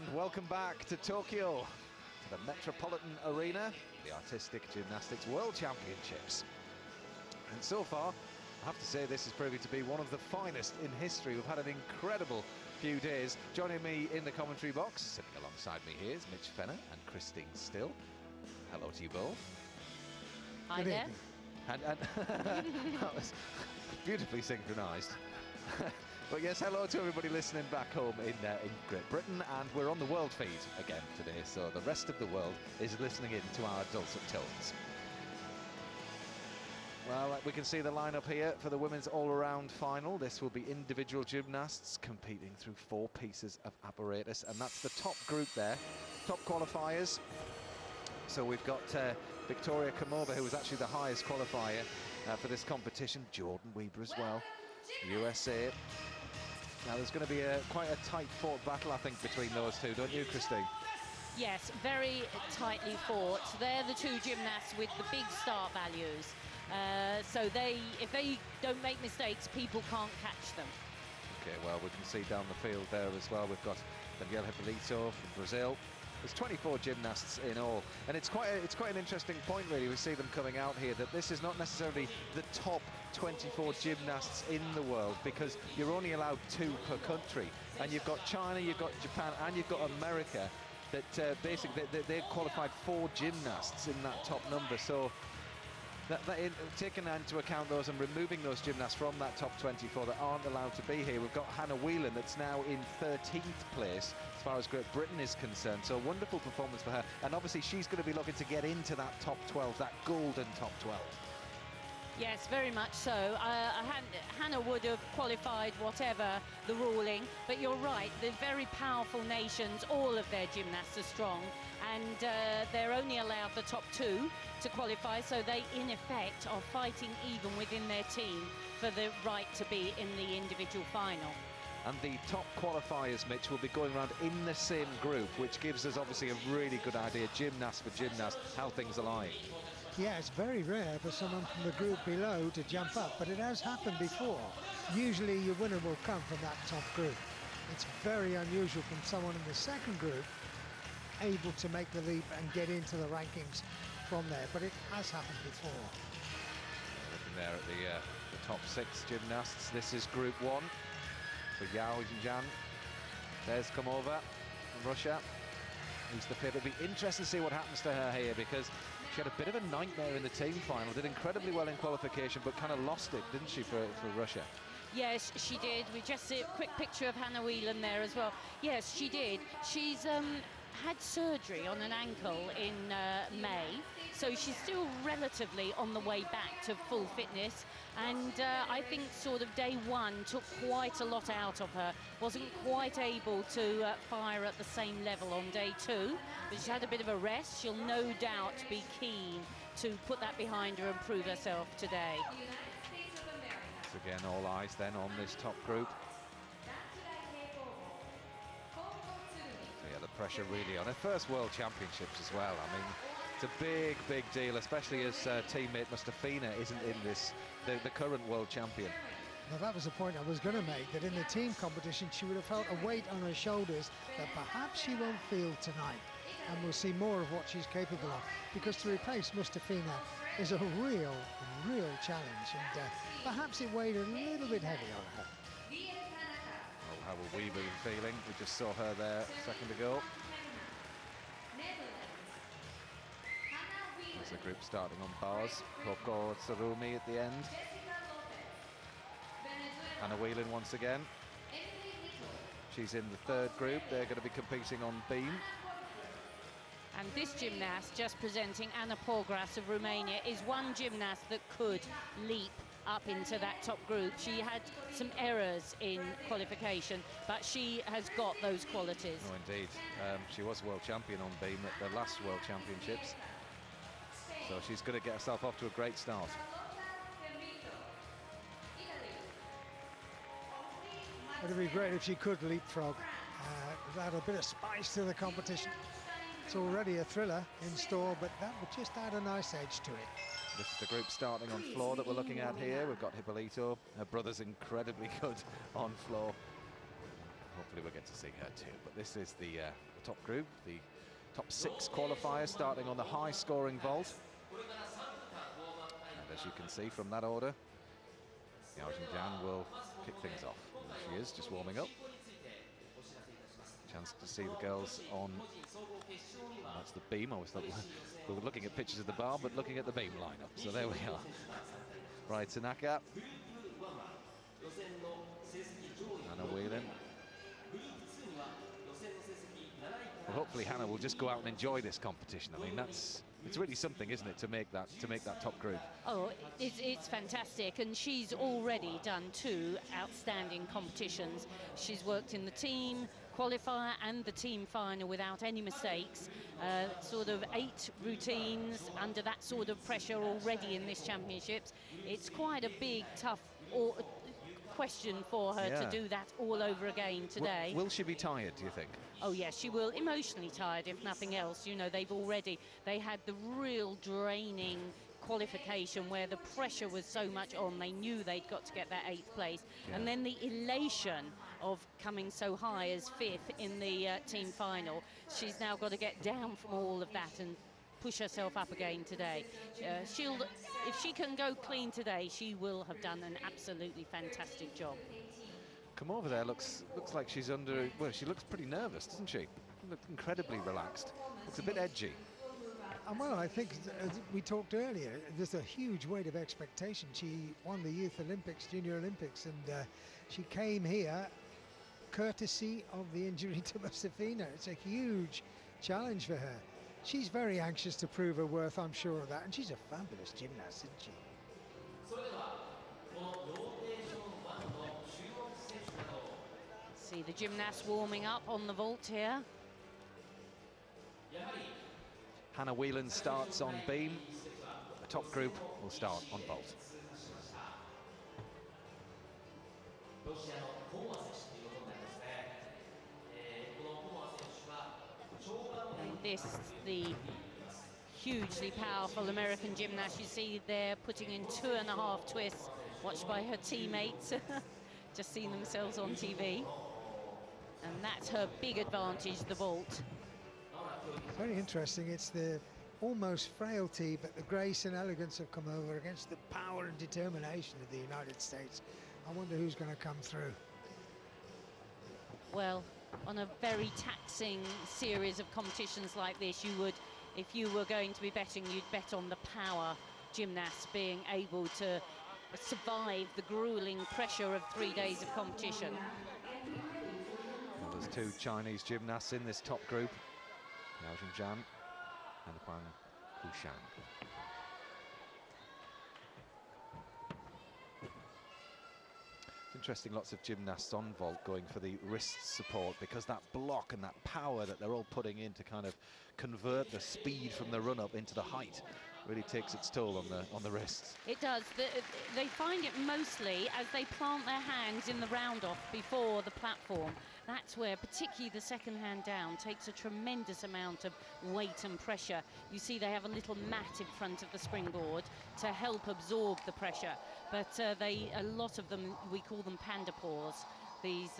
And welcome back to Tokyo, to the Metropolitan Arena, the Artistic Gymnastics World Championships. And so far, I have to say this is proving to be one of the finest in history. We've had an incredible few days. Joining me in the commentary box, sitting alongside me here is Mitch Fenner and Christine Still. Hello to you both. Hi there. And that was beautifully synchronised. But yes, hello to everybody listening back home in Great Britain, and we're on the world feed again today, so the rest of the world is listening in to our dulcet tones. Well, we can see the lineup here for the women's all-around final. This will be individual gymnasts competing through 4 pieces of apparatus, and that's the top group there, top qualifiers. So we've got Victoria Kamova, who was actually the highest qualifier for this competition, Jordan Weber as well, USA. Now there's going to be quite a tight-fought battle, I think, between those two, don't you, Christine? Yes, very tightly fought. They're the two gymnasts with the big start values. So if they don't make mistakes, people can't catch them. Okay, well, we can see down the field there as well. We've got Danielle Hipólito from Brazil. There's 24 gymnasts in all, and it's quite an interesting point, really. We see them coming out here, that this is not necessarily the top 24 gymnasts in the world, because you're only allowed 2 per country, and you've got China, you've got Japan, and you've got America, that basically they've qualified 4 gymnasts in that top number. So taking into account those and removing those gymnasts from that top 24 that aren't allowed to be here, we've got Hannah Whelan that's now in 13th place as far as Great Britain is concerned. So a wonderful performance for her, and obviously she's going to be looking to get into that top 12, that golden top 12. Yes, very much so. Hannah would have qualified whatever the ruling, but you're right, the very powerful nations, all of their gymnasts are strong, and they're only allowed the top 2 to qualify, so they in effect are fighting even within their team for the right to be in the individual final. And the top qualifiers, Mitch, will be going around in the same group, which gives us obviously a really good idea, gymnast for gymnast, how things are lying. Yeah, it's very rare for someone from the group below to jump up, but it has happened before. Usually your winner will come from that top group. It's very unusual from someone in the second group able to make the leap and get into the rankings from there, but it has happened before. Looking there at the top 6 gymnasts, this is Group 1 for Yao Zhang. There's Kamova from Russia, who's the favourite. It'll be interesting to see what happens to her here, because she had a bit of a nightmare in the team final, did incredibly well in qualification, but kind of lost it, didn't she, for Russia? Yes, she did. We just see a quick picture of Hannah Whelan there as well. Yes, she did. She's had surgery on an ankle in May, so she's still relatively on the way back to full fitness, and I think sort of day 1 took quite a lot out of her. Wasn't quite able to fire at the same level on day 2, but she's had a bit of a rest. She'll no doubt be keen to put that behind her and prove herself today. So again, all eyes then on this top group. The pressure really on her first World Championships as well. I mean, it's a big, big deal, especially as teammate Mustafina isn't in this, the current world champion. Now that was the point I was going to make, that in the team competition she would have felt a weight on her shoulders that perhaps she won't feel tonight, and we'll see more of what she's capable of, because to replace Mustafina is a real challenge, and perhaps it weighed a little bit heavy on her. How will we be feeling? We just saw her there a second ago. There's the group starting on bars. Coco Sarumi at the end. Hannah Whelan once again. She's in the 3rd group. They're going to be competing on beam. And this gymnast, just presenting, Ana Porgras of Romania, is one gymnast that could leap up into that top group. She had some errors in qualification, but she has got those qualities. Oh, indeed. She was world champion on beam at the last World Championships. So she's going to get herself off to a great start. It would be great if she could leapfrog. Add a bit of spice to the competition. It's already a thriller in store, but that would just add a nice edge to it. This is the group starting on floor that we're looking at here. We've got Hipólito. Her brother's incredibly good on floor. Hopefully we'll get to see her too. But this is the top group, the top 6 qualifiers starting on the high-scoring vault. And as you can see from that order, Yao Xinjiang will kick things off. There she is, just warming up. Chance to see the girls on, that's the beam. I always thought we were looking at pictures of the bar, but looking at the beam lineup. So there we are. Right, Tanaka. Hannah Whelan. Well, hopefully Hannah will just go out and enjoy this competition. I mean, it's really something, isn't it, to make that top group? Oh, it's fantastic, and she's already done 2 outstanding competitions. She's worked in the team qualifier and the team final without any mistakes. Sort of 8 routines under that sort of pressure already in this championships. It's quite a big, tough question for her to do that all over again today. Will she be tired, do you think? Oh yes, she will. Emotionally tired, if nothing else. You know, they had the real draining qualification where the pressure was so much on. They knew they'd got to get that 8th place. And then the elation of coming so high as 5th in the team final. She's now got to get down from all of that and push herself up again today. If she can go clean today, she will have done an absolutely fantastic job. Come over there, looks like she's under, well, she looks pretty nervous, doesn't she? Looks incredibly relaxed. Looks a bit edgy. Well, I think, as we talked earlier, there's a huge weight of expectation. She won the Youth Olympics, Junior Olympics, and she came here courtesy of the injury to Mustafina. It's a huge challenge for her. She's very anxious to prove her worth, I'm sure of that, and she's a fabulous gymnast, isn't she? See the gymnasts warming up on the vault here. Hannah Whelan starts on beam. The top group will start on vault. And this, the hugely powerful American gymnast you see there, putting in 2.5 twists, watched by her teammates, just seeing themselves on TV. And that's her big advantage, the vault. Very interesting. It's the almost frailty, but the grace and elegance have come over against the power and determination of the United States. I wonder who's going to come through. Well, on a very taxing series of competitions like this, you would, if you were going to be betting, you'd bet on the power gymnasts being able to survive the grueling pressure of 3 days of competition. Well, there's 2 Chinese gymnasts in this top group, Yao Xinjiang and Huang Hushan. It's interesting, lots of gymnasts on vault going for the wrist support, because that block and that power that they're all putting in to kind of convert the speed from the run-up into the height really takes its toll on the wrists. It does. They find it mostly as they plant their hands in the round-off before the platform. That's where particularly the second hand down takes a tremendous amount of weight and pressure. You see they have a little mat in front of the springboard to help absorb the pressure. But a lot of them, we call them panda paws. These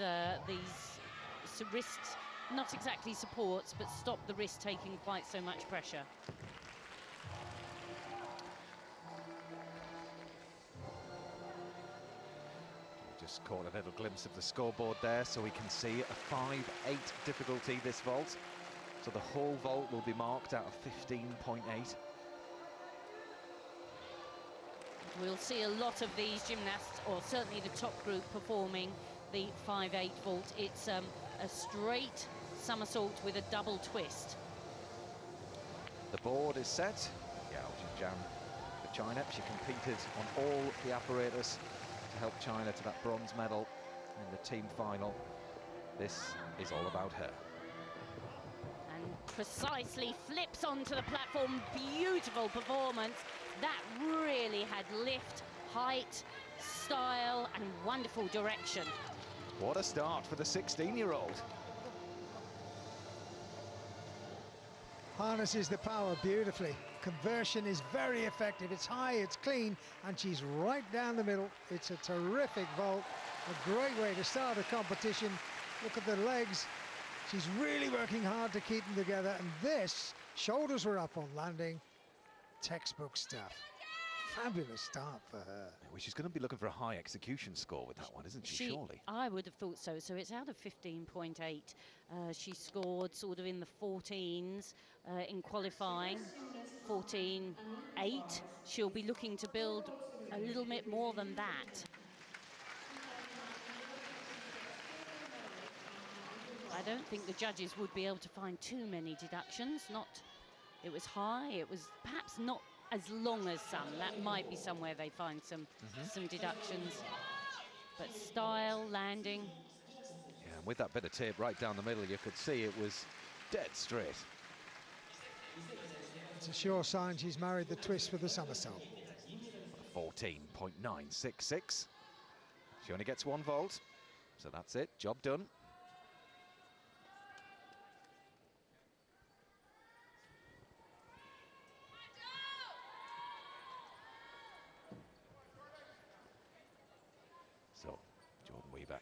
wrists, not exactly supports, but stop the wrist taking quite so much pressure. Just caught a little glimpse of the scoreboard there, so we can see a 5-8 difficulty this vault. So the whole vault will be marked out of 15.8. We'll see a lot of these gymnasts, or certainly the top group, performing the 5-8 vault. It's a straight somersault with a double twist. The board is set. Yao Xinjiang for China. She competed on all the apparatus to help China to that bronze medal in the team final. This is all about her. And precisely flips onto the platform. Beautiful performance. That really had lift, height, style, and wonderful direction. What a start for the 16-year-old. Harnesses the power beautifully. Conversion is very effective. It's high, it's clean, and she's right down the middle. It's a terrific vault, a great way to start a competition. Look at the legs. She's really working hard to keep them together. And this, shoulders were up on landing. Textbook stuff. Fabulous start for her. Well, she's going to be looking for a high execution score with that one, isn't she, surely? I would have thought so. So it's out of 15.8. She scored sort of in the 14s in qualifying, 14.8. She'll be looking to build a little bit more than that. I don't think the judges would be able to find too many deductions. It was high, it was perhaps not as long as some. That might be somewhere they find some deductions. But style, landing. Yeah, and with that bit of tape right down the middle, you could see it was dead straight. It's a sure sign she's married the twist with the somersault. 14.966. She only gets 1 vault, so that's it, job done. So, Jordan Weaver,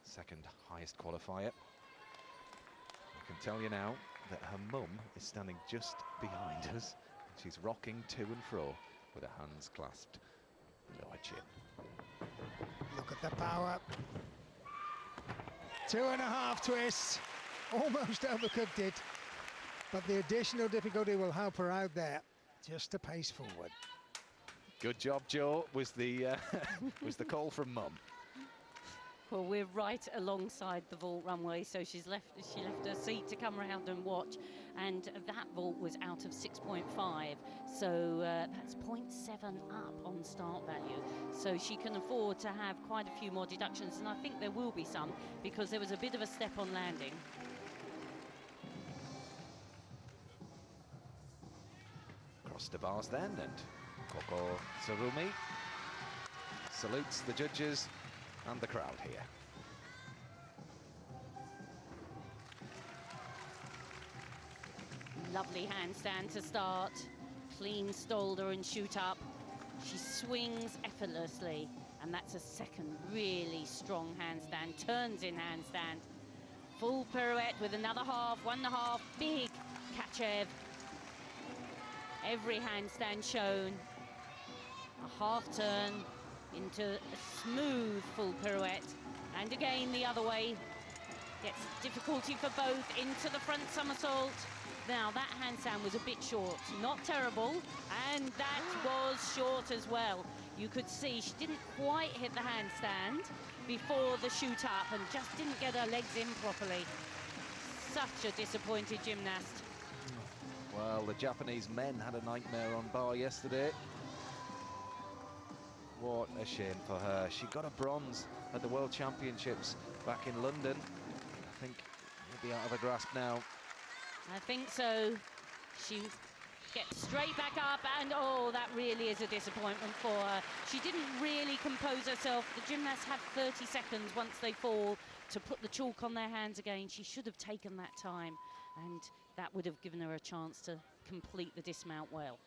second highest qualifier. I can tell you now that her mum is standing just behind us. She's rocking to and fro with her hands clasped below her chin. Look at the power. 2.5 twists. Almost overcooked it. But the additional difficulty will help her out there. Just a pace forward. Good job, Joe, was the was the call from mum. Well, we're right alongside the vault runway, so she left her seat to come around and watch, and that vault was out of 6.5, so that's 0.7 up on start value. So she can afford to have quite a few more deductions, and I think there will be some, because there was a bit of a step on landing. Across the bars then, and Coco Sarumi salutes the judges and the crowd here. Lovely handstand to start. Clean stolder and shoot up. She swings effortlessly, and that's a second really strong handstand. Turns in handstand. Full pirouette with another half, 1.5, big Kachev. Every handstand shown. A half turn into a smooth full pirouette, and again the other way. Gets difficulty for both, into the front somersault. Now that handstand was a bit short, not terrible, and that was short as well. You could see she didn't quite hit the handstand before the shoot up and just didn't get her legs in properly. Such a disappointed gymnast. Well, the Japanese men had a nightmare on bar yesterday. What a shame for her. She got a bronze at the World Championships back in London. I think he'll be out of her grasp now. I think so. She gets straight back up, and oh, that really is a disappointment for her. She didn't really compose herself. The gymnasts have 30 seconds once they fall to put the chalk on their hands again. She should have taken that time, and that would have given her a chance to complete the dismount well.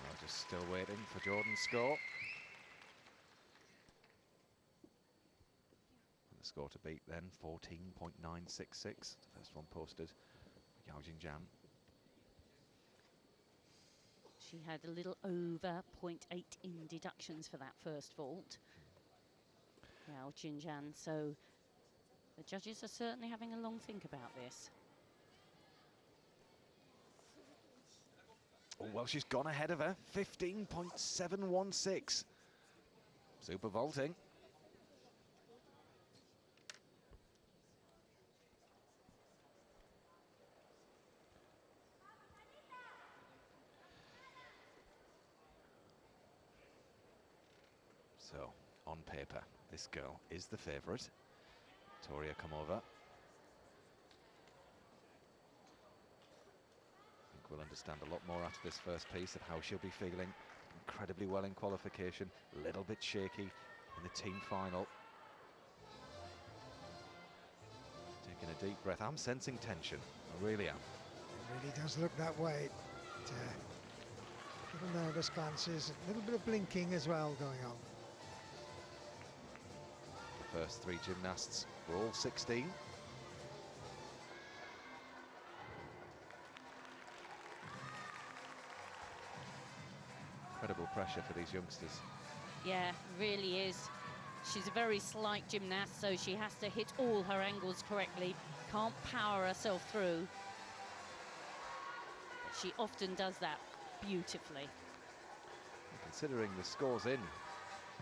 Well, just still waiting for Jordan's score. And the score to beat then, 14.966. The first one posted, Yao Jingjian. She had a little over 0.8 in deductions for that first vault. Yao Jingjian, so the judges are certainly having a long think about this. Oh, well, she's gone ahead of her, 15.716. Super vaulting. So, on paper, this girl is the favourite. Victoria Komova. We'll understand a lot more after this first piece of how she'll be feeling. Incredibly well in qualification, a little bit shaky in the team final. Taking a deep breath. I'm sensing tension, I really am. It really does look that way. Little nervous glances, a little bit of blinking as well going on. First three gymnasts were all 16. Incredible pressure for these youngsters. Yeah, really is. She's a very slight gymnast, so she has to hit all her angles correctly. Can't power herself through. But she often does that beautifully. Considering the score's in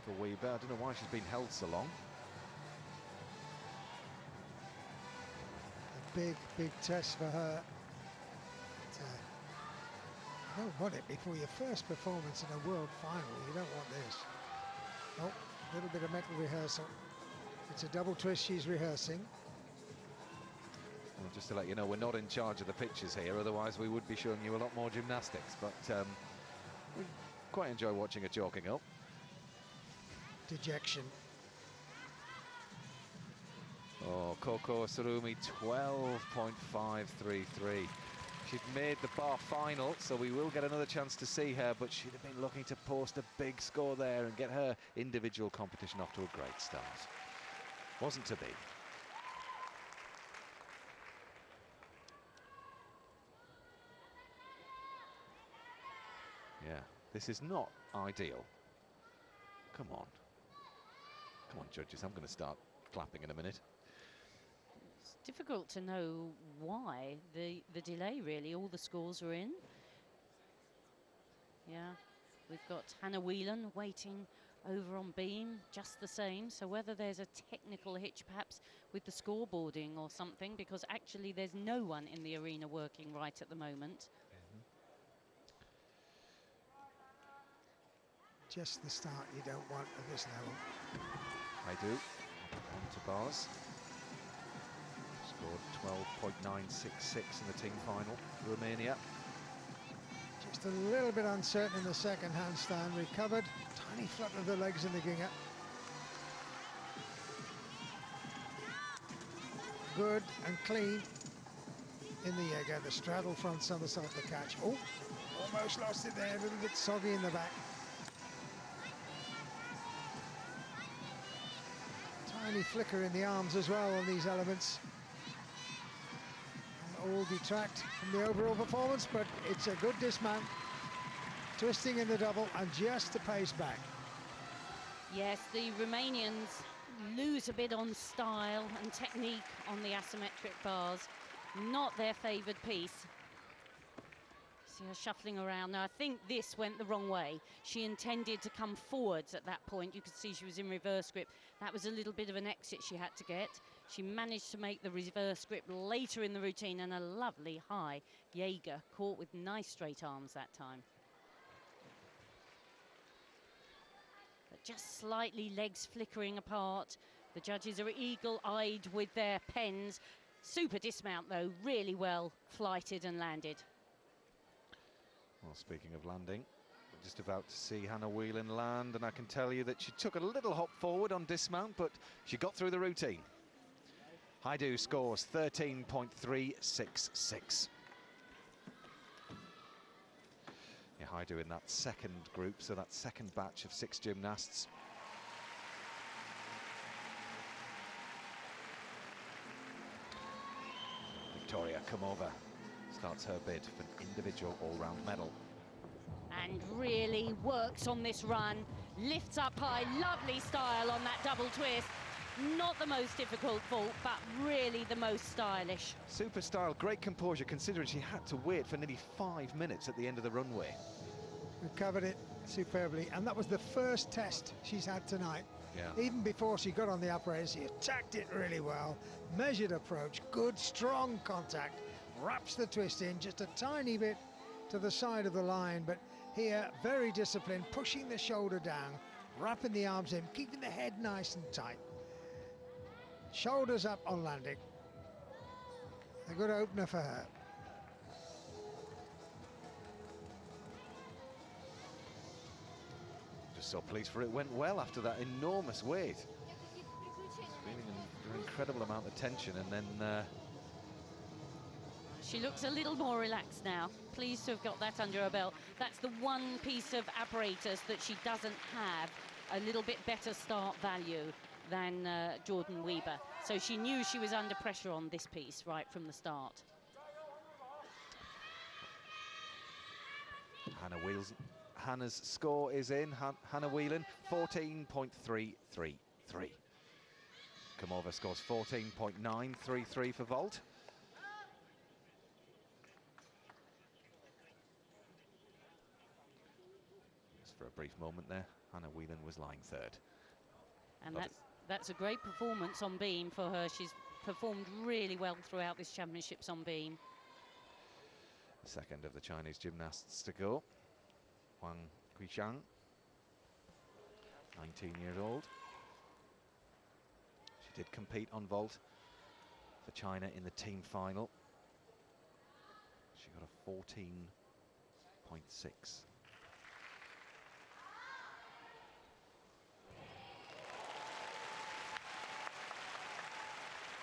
for Weber, I don't know why she's been held so long. A big, big test for her. You don't want it before your first performance in a world final. You don't want this. Oh, a little bit of mental rehearsal. It's a double twist she's rehearsing. Well, just to let you know, we're not in charge of the pictures here, otherwise we would be showing you a lot more gymnastics, but we quite enjoy watching her chalking up. Dejection. Oh, Coco Surumi, 12.533. She'd made the bar final, so we will get another chance to see her, but she'd have been looking to post a big score there and get her individual competition off to a great start. Wasn't to be. Yeah, this is not ideal. Come on. Come on, judges, I'm going to start clapping in a minute. It's difficult to know why the delay, really. All the scores are in. Yeah, we've got Hannah Whelan waiting over on beam, just the same. So whether there's a technical hitch perhaps with the scoreboarding or something, because actually there's no one in the arena working right at the moment. Just the start you don't want at this level. I do. On to bars. Scored 12.966 in the team final, Romania. Just a little bit uncertain in the second handstand. Recovered. Tiny flutter of the legs in the ginger. Good and clean in the Jaeger. The straddle front somersault, the catch. Oh, almost lost it there. A little bit soggy in the back. Tiny flicker in the arms as well on these elements. All detract from the overall performance, but it's a good dismount. Twisting in the double and just the pace back. Yes, the Romanians lose a bit on style and technique on the asymmetric bars. Not their favoured piece. See her shuffling around. Now, I think this went the wrong way. She intended to come forwards at that point. You could see she was in reverse grip. That was a little bit of an exit she had to get. She managed to make the reverse grip later in the routine, and a lovely high Jaeger, caught with nice straight arms that time. But just slightly legs flickering apart. The judges are eagle-eyed with their pens. Super dismount, though, really well flighted and landed. Well, speaking of landing, we're just about to see Hannah Whelan land, and I can tell you that she took a little hop forward on dismount, but she got through the routine. Haidu scores 13.366. Yeah, Haidu in that second group, so that second batch of 6 gymnasts. Victoria Komova starts her bid for an individual all-round medal. And really works on this run. Lifts up high, lovely style on that double twist. Not the most difficult vault, but really the most stylish. Super style, great composure, considering she had to wait for nearly 5 minutes at the end of the runway. Recovered it superbly, and that was the first test she's had tonight. Yeah. Even before she got on the upright, she attacked it really well. Measured approach, good, strong contact. Wraps the twist in just a tiny bit to the side of the line, but here, very disciplined, pushing the shoulder down, wrapping the arms in, keeping the head nice and tight. Shoulders up on landing. A good opener for her. Just so pleased for it went well after that enormous weight. Feeling an incredible amount of tension, and then She looks a little more relaxed now. Pleased to have got that under her belt. That's the one piece of apparatus that she doesn't have. A little bit better start value than Jordan Weber. So she knew she was under pressure on this piece right from the start. Hannah's score is in. Hannah Whelan, 14.333. Komova scores 14.933 for vault. Just for a brief moment there, Hannah Whelan was lying third. And that's a great performance on beam for her. She's performed really well throughout this championships on beam. Second of the Chinese gymnasts to go. Wang Quishang, 19 years old. She did compete on vault for China in the team final. She got a 14.6.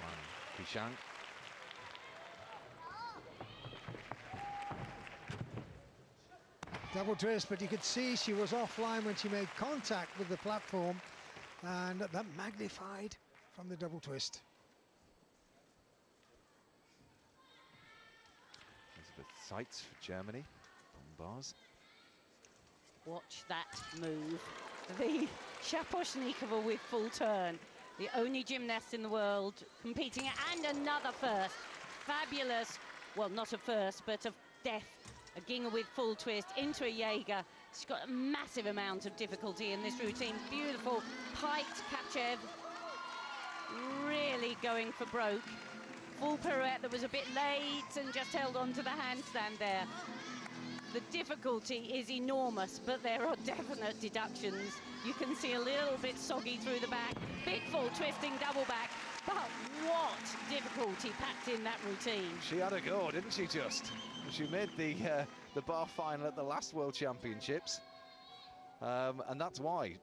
Wang Quishang. Double twist, but you could see she was offline when she made contact with the platform, and that magnified from the double twist. Elizabeth Seitz for Germany, bars. Watch that move. The Shaposhnikova with full turn. The only gymnast in the world competing, and another first. Fabulous, well, not a first, but a death. A Ginger with full twist into a Jaeger. She's got a massive amount of difficulty in this routine. Beautiful piked Kachev. Really going for broke. Full pirouette that was a bit late and just held on to the handstand there. The difficulty is enormous, but there are definite deductions. You can see a little bit soggy through the back. Big full twisting double back. But what difficulty packed in that routine. She had a go, didn't she, just? She made the bar final at the last World Championships. And that's why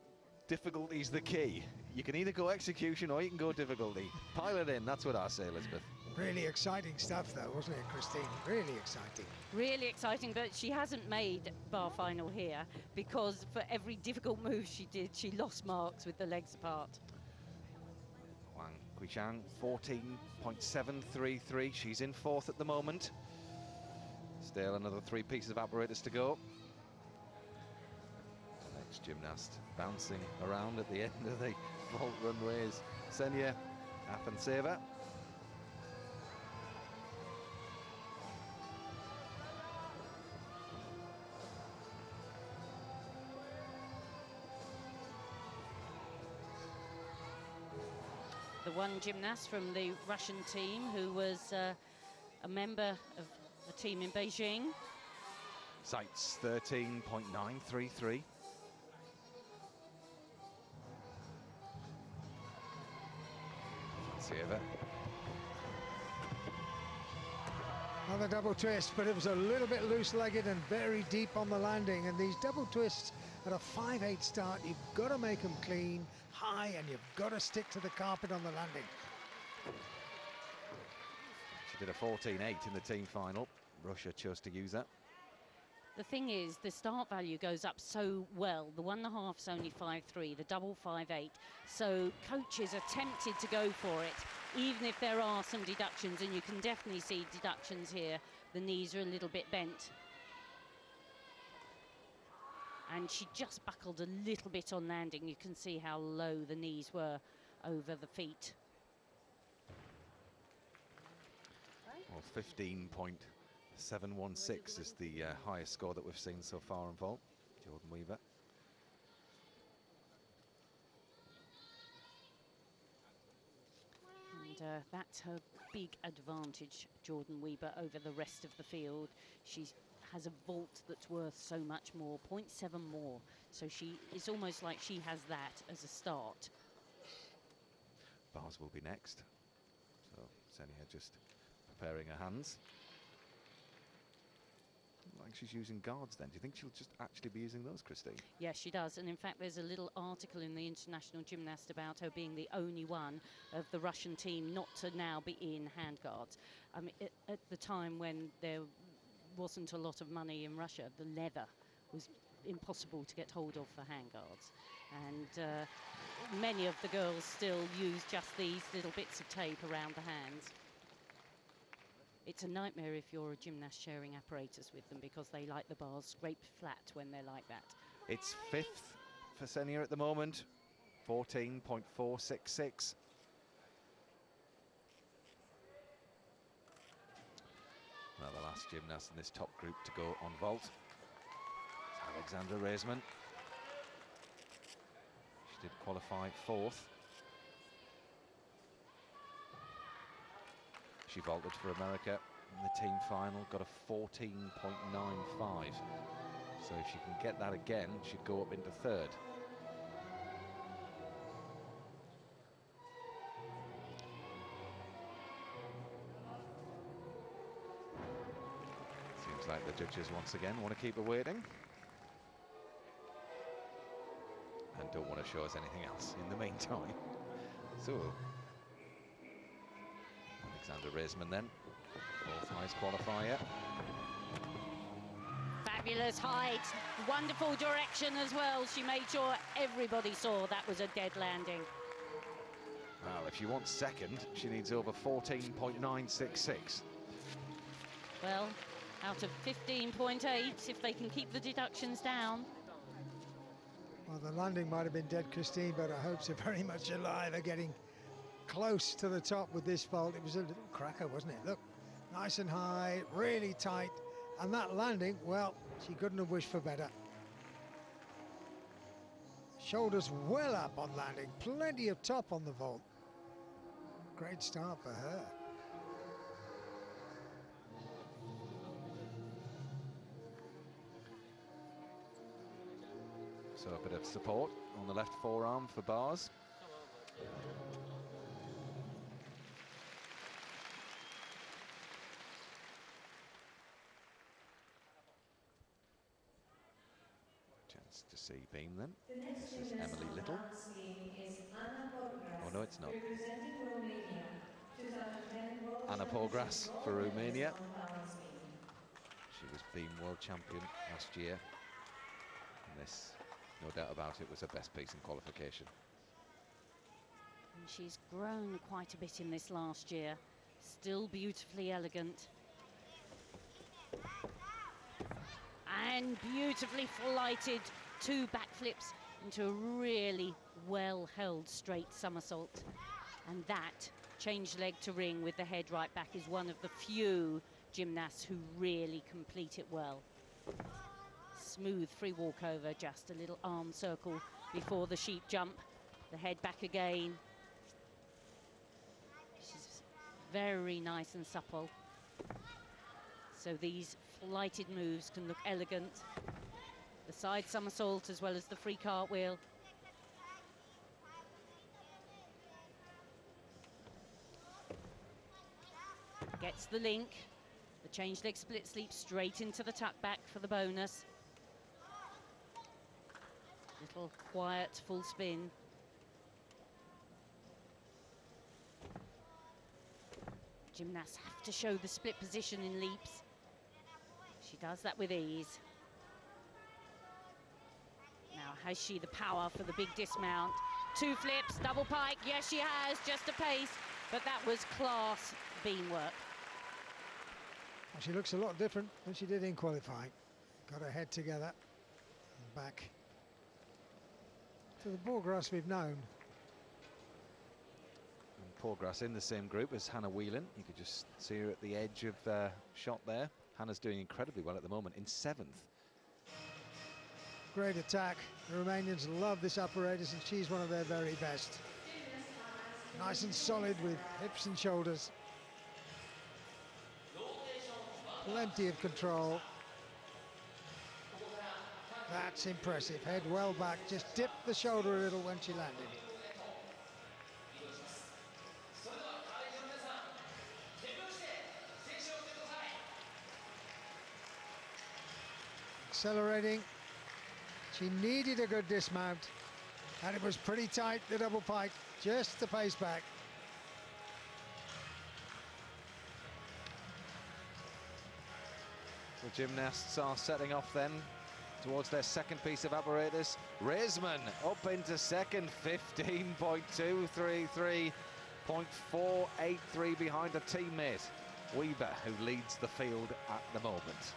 difficulty's the key. You can either go execution or you can go difficulty. Pile it in, that's what I say, Elizabeth. Really exciting stuff, though, wasn't it, Christine? Really exciting. Really exciting, but she hasn't made bar final here because for every difficult move she did, she lost marks with the legs apart. Wang Quishang, 14.733. She's in fourth at the moment. Still another 3 pieces of apparatus to go. The next gymnast bouncing around at the end of the vault runway is Ksenia Afantseva. The one gymnast from the Russian team who was a member of the team in Beijing. Seitz 13.933. Afantseva. Another double twist, but it was a little bit loose-legged and very deep on the landing. And these double twists at a 5/8 start, you've got to make them clean, high, and you've got to stick to the carpet on the landing. She did a 14.8 in the team final. Russia chose to use that. The thing is, the start value goes up so well. The 1.5 is only 5.3, the double 5.8. So coaches are tempted to go for it, even if there are some deductions, and you can definitely see deductions here. The knees are a little bit bent. And she just buckled a little bit on landing. You can see how low the knees were over the feet. Well, 15.716 is the highest score that we've seen so far in vault. Jordan Weber. And that's her big advantage, Jordan Weber, over the rest of the field. She has a vault that's worth so much more, 0.7 more. So it's almost like she has that as a start. Bars will be next. So Ksenia just preparing her hands. Like she's using guards then. Do you think she'll just actually be using those, Christine? Yes, she does. And in fact, there's a little article in the International Gymnast about her being the only one of the Russian team not to now be in handguards. I mean, at the time when there wasn't a lot of money in Russia, the leather was impossible to get hold of for handguards. And many of the girls still use just these little bits of tape around the hands. It's a nightmare if you're a gymnast sharing apparatus with them, because they like the bars scraped flat when they're like that. It's 5th for Senia at the moment, 14.466. Well, the last gymnast in this top group to go on vault is Alexandra Reisman. She did qualify 4th. She vaulted for America in the team final, got a 14.95. So if she can get that again, she'd go up into 3rd. Seems like the judges once again want to keep her waiting and don't want to show us anything else in the meantime. So Alexandra Reisman then, 4th highest qualifier. Fabulous height, wonderful direction as well. She made sure everybody saw that was a dead landing. Well, if she wants 2nd, she needs over 14.966. Well, out of 15.8, if they can keep the deductions down. Well, the landing might have been dead, Christine, but our hopes are very much alive. They're getting close to the top with this vault. It was a little cracker, wasn't it? Look, nice and high, really tight. And that landing, well, she couldn't have wished for better. Shoulders well up on landing, plenty of top on the vault. Great start for her. So a bit of support on the left forearm for bars. Chance to see beam then. This is Emily Little. Oh no, it's not. Anna Pogras for Romania. She was beam world champion last year. And this, no doubt about it, was her best piece in qualification. And she's grown quite a bit in this last year. Still beautifully elegant. And beautifully flighted 2 backflips into a really well-held straight somersault. And that change leg to ring with the head right back is one of the few gymnasts who really complete it well. Smooth free walkover, just a little arm circle before the sheep jump. The head back again. She's very nice and supple. So these flighted moves can look elegant. The side somersault as well as the free cartwheel. Gets the link. The change leg split sleep straight into the tuck back for the bonus. Little quiet full spin. Gymnasts have to show the split position in leaps. She does that with ease. Now, has she the power for the big dismount? 2 flips, double pike. Yes, she has, just a pace, but that was class beam work. Well, she looks a lot different than she did in qualifying. Got her head together and back to the Pogras we've known. And Pogras in the same group as Hannah Whelan. You could just see her at the edge of the shot there. Hannah's doing incredibly well at the moment, in 7th. Great attack. The Romanians love this apparatus, and she's one of their very best. Nice and solid with hips and shoulders. Plenty of control. That's impressive. Head well back. Just dipped the shoulder a little when she landed. Accelerating. She needed a good dismount, and it was pretty tight, the double pike, just the pace back. The gymnasts are setting off then towards their second piece of apparatus. Reisman up into second, 15.233, 0.483 behind a teammate, Weber, who leads the field at the moment.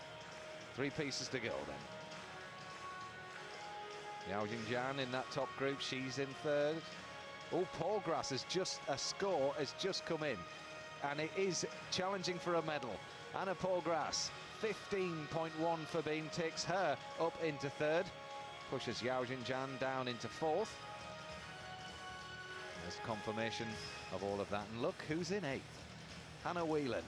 3 pieces to go then. Yao Jingjian in that top group, she's in third. Oh, Paulgrass has a score has just come in, and it is challenging for a medal. Anna Paulgrass, 15.1 for Bean, takes her up into third, pushes Yao Jingjian down into fourth. There's confirmation of all of that, and look who's in eighth. Hannah Whelan.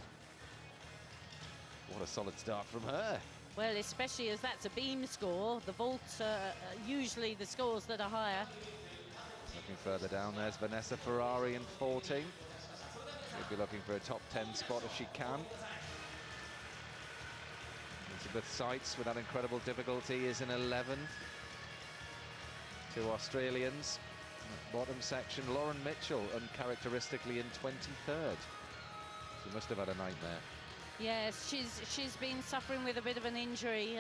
What a solid start from her. Well, especially as that's a beam score. The vaults are usually the scores that are higher. Looking further down, there's Vanessa Ferrari in 14. She'll be looking for a top 10 spot if she can. Elizabeth Seitz, with that incredible difficulty, is in 11th. 2 Australians. Bottom section, Lauren Mitchell, uncharacteristically in 23rd. She must have had a nightmare. Yes, she's been suffering with a bit of an injury.